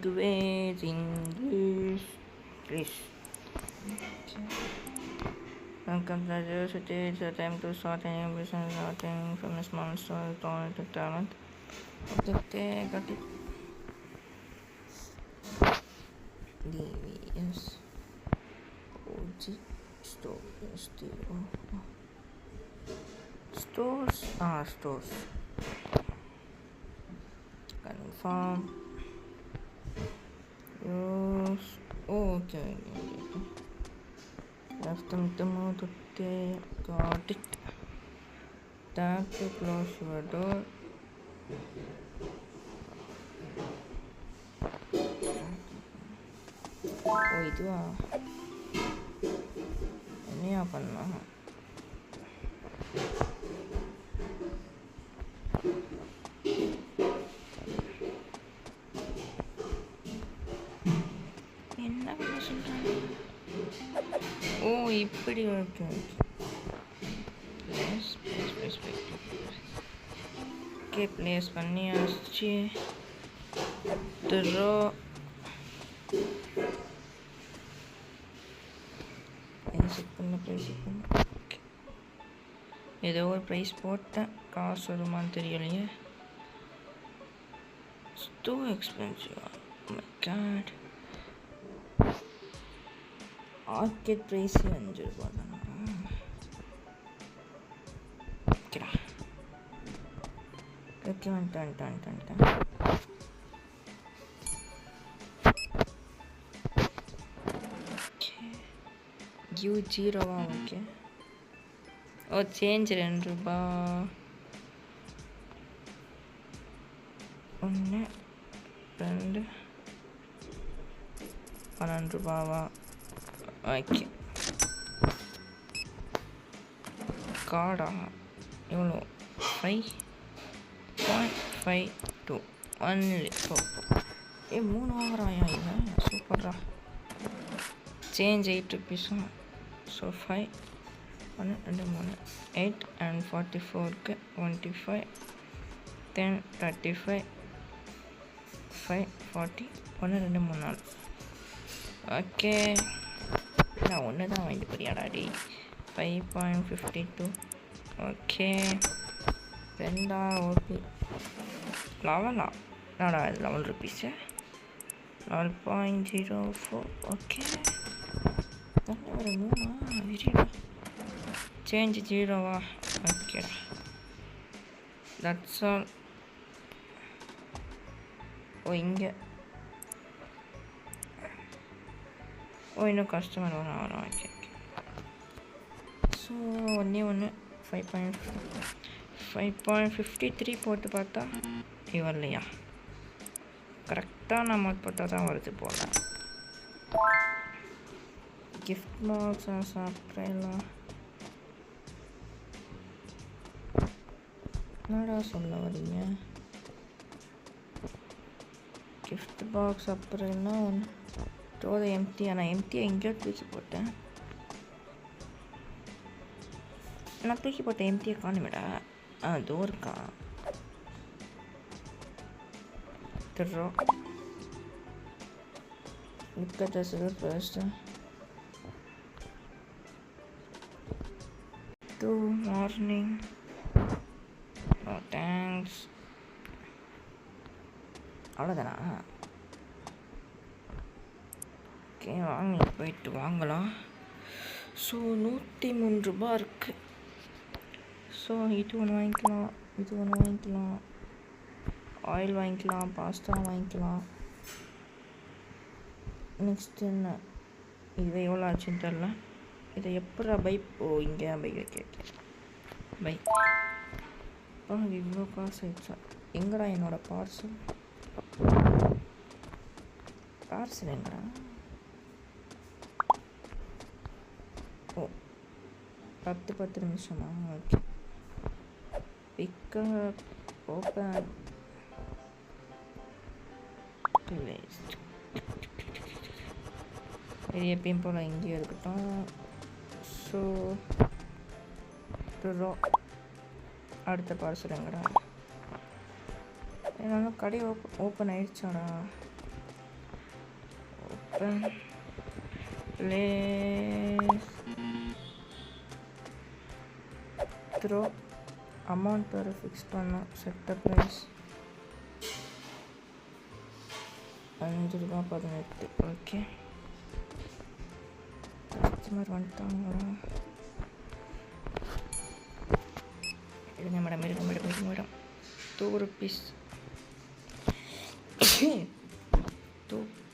Always English. Please. Welcome to the city. It's a time to start a new business, starting from a small store to talent. Okay, got it. DVS OG store STO stores stores confirm use okay left them to move to got it. Tap to close your door. இதுவா என்னையா பண்ணலாம் என்ன பண்ண சொல்றாங்க இப்படி okay okay place பண்ணியாச்சு throw ஏதோ ஒரு ப்ரைஸ் போட்டேன் காசு வருமானு தெரியலையே too expensive my god market price 5 ரூபாய் தானா ஓகே வந்துட்டேன் யூ 0வா ஓகே சேஞ்ச் 2 ரூபாய் 1 2 12 ரூபாவா ஓகே கார்டா எவ்வளோ 5.52 ஒன்லி 3 வாங்குறாயா இல்லை சூப்பர்ரா சேஞ்ச் 8 ருபீஸும் ஸோ 5 1 2 3 8 and 44க்கு 25 10 35 5 40 1 2 3 4 ஓகே நான் ஒன்று தான் வாங்கிட்டு போறியாடாடி 5.52 ஓகே 2 ஓகே 11 நாடா 11 ருபீஸு 12.04 ஓகே ஒரு 3 விரிடா சேஞ்ச் 0வா ஓகேடா தட்ஸ் ஆல் இங்கே இன்னும் கஸ்டமர் வரும் ஓகே ஸோ ஒன்று 5.53 போட்டு பார்த்தா வரலையா கரெக்டாக நம்ம போட்டால் தான் வருது போல கிஃப்ட் பாக்ஸ் சாப்பிட்றலாம் என்னடா சொல்ல வரீங்க கிஃப்ட் பாக்ஸ் அப்புறம்னா தோதை எம்டி நான் எம்டியாக எங்கேயோ தூக்கி போட்டேன் நான் தூக்கி போட்டேன் எம்டியை காணுமேடா அதோ இருக்கா throw look at the silver first to morning no thanks அவ்வளோதானா ஓகே வாங்க போயிட்டு வாங்கலாம் ஸோ 103 ரூபாய் இருக்குது ஸோ இது ஒன்று வாங்கிக்கலாம் ஆயில் வாங்கிக்கலாம் பாஸ்தா வாங்கிக்கலாம் நெக்ஸ்ட் என்ன இது எவ்வளோ ஆச்சுன்னு தெரில இதை எப்படா பை இங்கே பை ஓகே பை இவ்வளோ காசு ஆயிடுச்சா எங்கடா என்னோடய பார்சல் எங்கடா 10 நிமிஷமா ஓகே பிக்கப் ஓப்பன் வேஸ்ட் இது எப்பயும் போல் இங்கேயும் இருக்கட்டும் ஸோ அடுத்த பார்சல் எங்கடா என்னால் கடை open ஆயிடுச்சாடா open place throw amount per fix பண்ணோம் set the price 5 ரூபாய் 18 ஓகே கஸ்டமர் வந்துட்டாங்களா இருங்க மேடம் 2 rupees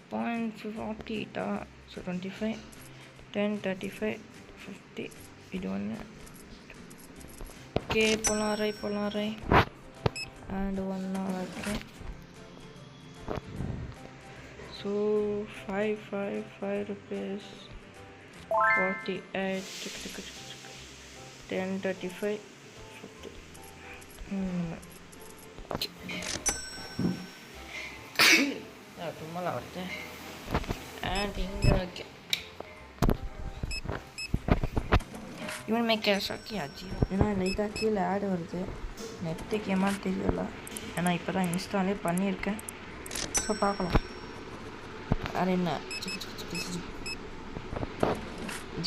2.40 so 25 10 35 50 இது ஒன்று ஓகே போலாரை and 1 hour okay so 5 rupees 48 10 35 50 ತುಂಬಲ್ಲ ಬರುತ್ತೆ ಆ್ಯಂಡ್ ಹಿಂಗೆ ಇವನ್ ಮೇಕೆ ಸಾಕಿ ಅಜ್ಜಿ ஏன்னா லைட்டாக கீழே ஆடு வருது நெட்டுக்கு ஏமான்னு தெரியல ஏன்னா இப்போ தான் இன்ஸ்டாலே பண்ணியிருக்கேன் ஸோ பார்க்கலாம் அது என்ன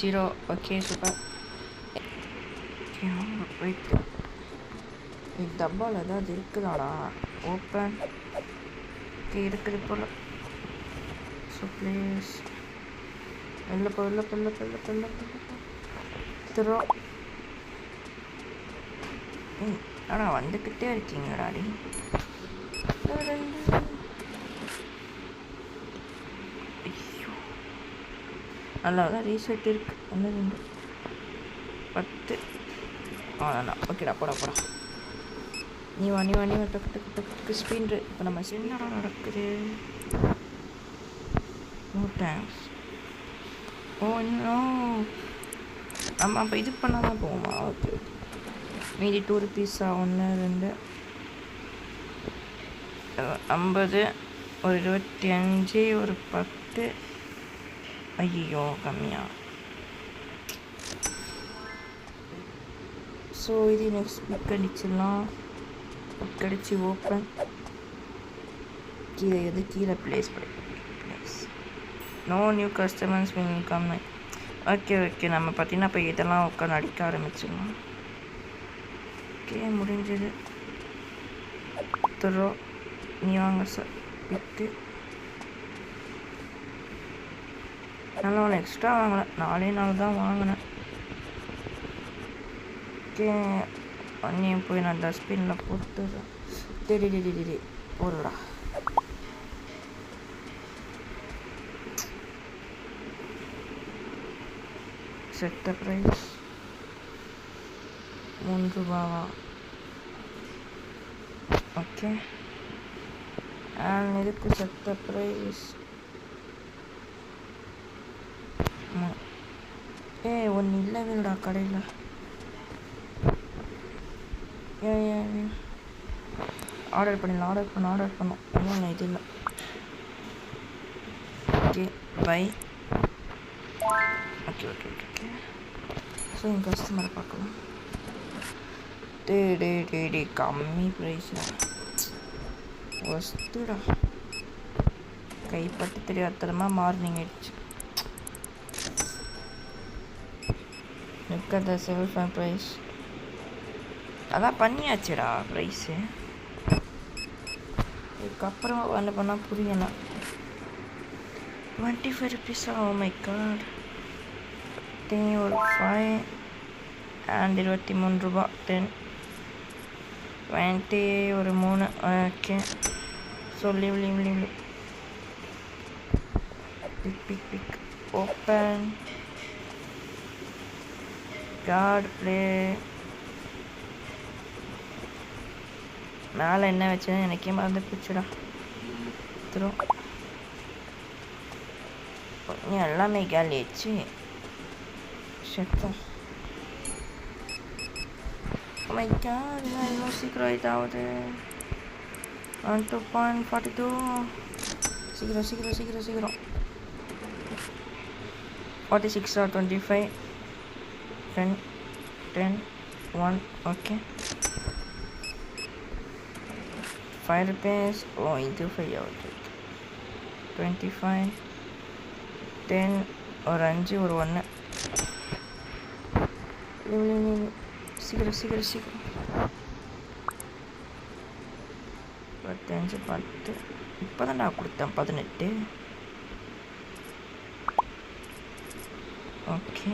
0 ஓகே சூப்பர் போயிட்டு டப்பாவில் ஏதாவது இருக்குதாடா ஓப்பன் ஓகே இருக்குது போல் ஸோ ப்ளீஸ் வெளில த்ரோ ஆனால் வந்துக்கிட்டே இருக்கீங்கடாடி ஐயோ நல்லா தான் ரீசெட் இருக்கு 1 2 10 அதான் ஓகேடா போடா நீ வா டக்கு ஸ்பீன் இப்போ நம்ம என்னடா நடக்குது நோ தேங்க்ஸ் ஓ இன்னும் நம்ம அப்போ இது பண்ணால் தான் போவோமா ஓகே மீதி 2 rupees 1 2 50 ஒரு 25 ஒரு 10 ஐயோ கம்மியா ஸோ இது நெக்ஸ்ட் புக் அடிச்சிடலாம் புக் அடித்து ஓப்பன் கீழே ப்ளேஸ் பண்ணி no new customers will come okay நம்ம பார்த்தீங்கன்னா இப்போ இதெல்லாம் உட்காந்து அடிக்க ஆரம்பிச்சிடலாம் ஓகே முடிஞ்சது த்ரோ நீ வாங்க சார் விட்டு நல்லா ஒன்று எக்ஸ்ட்ரா வாங்கலை 4 தான் வாங்கினேன் ஓகே அண்ணியும் போய் நான் டஸ்ட்பினில் போட்டுறேன் teddy போடுடா set the price 3 Rupala okay and இதுக்கு செட் த ப்ரைஸ் ஒன்று இல்லைடா கடையில் ஆர்டர் பண்ணோம் இன்னும் இது இல்லை ஓகே பை ஓகே ஸோ என் கஸ்டமரை பார்க்கலாம் டே கம்மி ப்ரைஸா வஸ்துடா கைப்பட்டு தெரியாதரமாக மார்னிங் ஆயிடுச்சு நிற்காத 75 ப்ரைஸ் அதான் பண்ணியாச்சுடா ப்ரைஸு இதுக்கப்புறம் வந்து பண்ணால் புரியல 25 rupees ஓ மை காட் ஒரு 5 அண்ட் 23 ரூபா 10 20 ஒரு 3 okay so leave pick open card play மேலே என்ன வச்சேன்னு எனக்கே மறந்து போச்சுடா த்ரோ எல்லாமே காலி ஆயிடுச்சு ஷெட்டும் மை காட் இன்னும் சீக்கிரம் இதாவது 2.42 சீக்கிரம் 46 or 25 10 1 okay 5 rupees. Oh, into 5 out. 25 10 ஒரு 5 ஒரு 1 சீக்கிரம் 15 10 இப்போ தான் நான் கொடுத்தேன் 18 ஓகே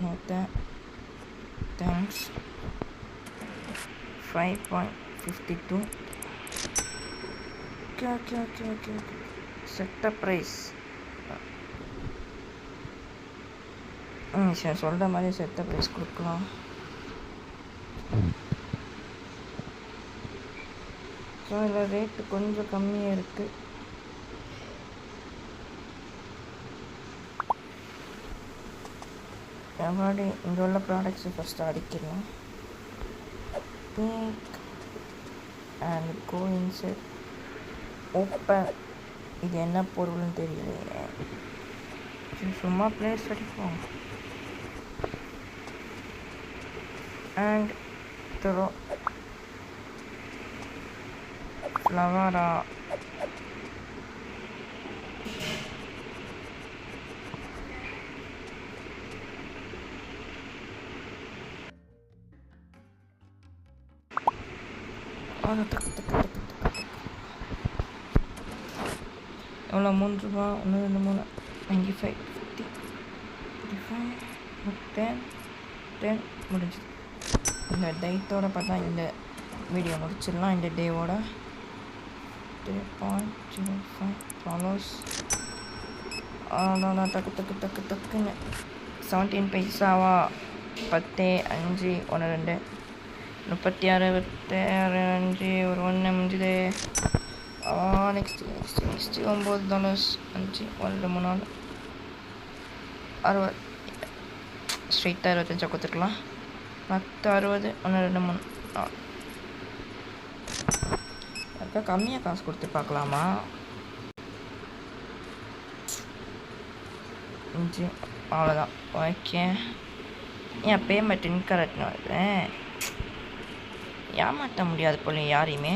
நோட்டேன் தேங்க்ஸ் 5.52 ஓகே செட்டப் ப்ரைஸ் சரி சொல்கிற மாதிரி செட்டப் ப்ரைஸ் கொடுக்கலாம் ஸோ இதில் ரேட்டு கொஞ்சம் கம்மியாக இருக்குது எவ்வளோ இங்கே உள்ள ப்ராடக்ட்ஸை ஃபஸ்ட்டு அடிக்கலாம் pink and go inside open இது என்ன பொருள்னு தெரியலையே சும்மா பிளேஸ் அடிப்போம் அண்ட் த்ரோ ஃப்ளவரா எவ்வளோ 3 ரூபா 1 2 3 95 50 55 10 முடிஞ்சுது இந்த டேட்டோட பார்த்தா இந்த வீடியோ முடிச்சிடலாம் இந்த டேவோட 3.05 ஃபாலோஸ் அவ்வளோதான் டக்குன்னு 17 பைசாவா 10 5 1 2 36 26 5 ஒரு 1 முடிஞ்சுது நெக்ஸ்ட் $9 5 1 2 3 4 60 ஸ்ட்ரெயிட்டாக 25 கொடுத்துருக்கலாம் 10 60 1 2 3 அதுக்காக கம்மியாக காசு கொடுத்து பார்க்கலாமா 5 அவ்வளோதான் ஓகே ஏன் பேமெண்ட் இன்கரெக்ட்னு வருது ஏமாற்ற முடியாது போல யாரையுமே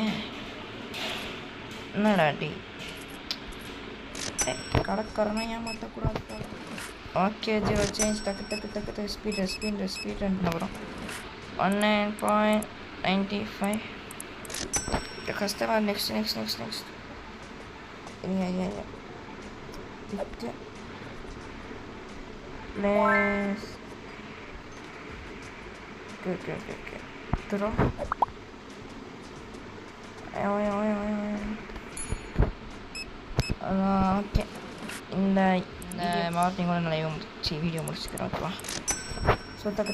என்னடாடி கடைக்காரனா ஏமாற்றக்கூடாது ஓகே 0 சேஞ்ச் டக்கு ஸ்பீட் வரும் 19.95 the customer next yeah place good throw okay இந்த மார்னிங்கோட நிறைய வீடியோ முடிச்சுக்கிறோம் ஓகேவா ஸோ டக்கு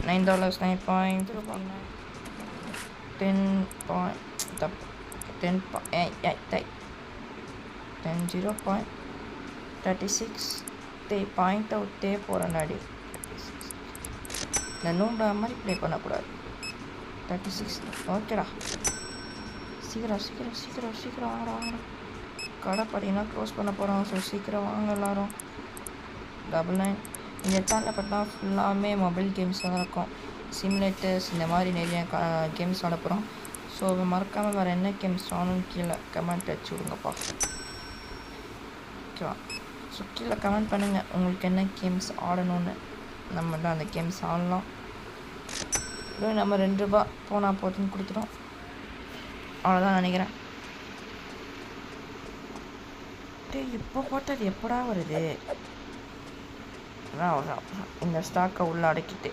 $9 9.10 0.36 பாயிண்ட் அவுட்டே போகிறேன்னாடி இந்த நூண்டா மாதிரி ப்ளே பண்ணக்கூடாது 36 ஓகேடா சீக்கிரம் வாங்க கடை பார்த்தீங்கன்னா க்ளோஸ் பண்ண போகிறோம் ஸோ சீக்கிரம் வாங்க எல்லோரும் 99 இந்த சேனலில் பார்த்தா ஃபுல்லாமே மொபைல் கேம்ஸ் தான் இருக்கும் சிமுலேட்டர்ஸ் இந்த மாதிரி நிறைய கேம்ஸ் ஆட போகிறோம் ஸோ மறக்காமல் வேறு என்ன கேம்ஸ் ஆடணும்னு கீழே கமெண்ட் அடிச்சு விடுங்கப்பா ஓகேவா ஸோ கீழே கமெண்ட் பண்ணுங்கள் உங்களுக்கு என்ன கேம்ஸ் ஆடணும்னு நம்ம தான் அந்த கேம்ஸ் ஆடலாம் நம்ம $2 போனால் போட்டுன்னு கொடுத்துட்டோம் அவ்வளோதான் நினைக்கிறேன் இப்போ போட்டது எப்படா வருது இந்த ஸ்டாக்கை உள்ளே அடக்கிட்டு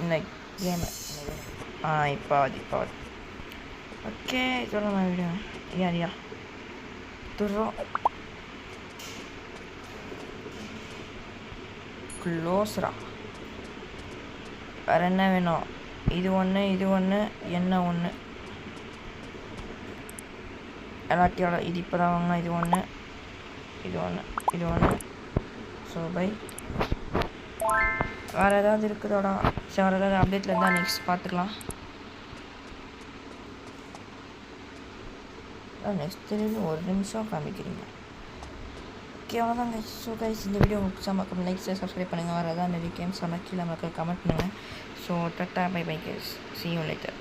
இந்த கேமை இப்போ ஓகே சொல்லுங்க வீடியோ ஐயா துறோம் க்ளோஸ்ரா வேறு என்ன வேணும் இது ஒன்று என்ன ஒன்று எல்லாத்தையோட இது இப்போ தான் வாங்கினா இது ஒன்று ஸோ பை வேறு ஏதாவது இருக்குதோடா சரி வேறு ஏதாவது அப்டேட்டில் இருந்தால் நெக்ஸ்ட் பார்த்துக்கலாம் நெக்ஸ்ட் தெரியுது ஒரு நிமிஷம் காமிக்கிறீங்க ஓகே அவ்வளோதான் கைஸ் ஸோ கைஸ் இந்த வீடியோ உங்களுக்கு பிடிச்சா லைக் சப்ஸ்கிரைப் பண்ணுங்கள் வேறு ஏதாவது நிறைய கேம்ஸ் சொன்னால் கீழே மக்கள் கமெண்ட் பண்ணுங்கள் so ta-ta bye guys see you later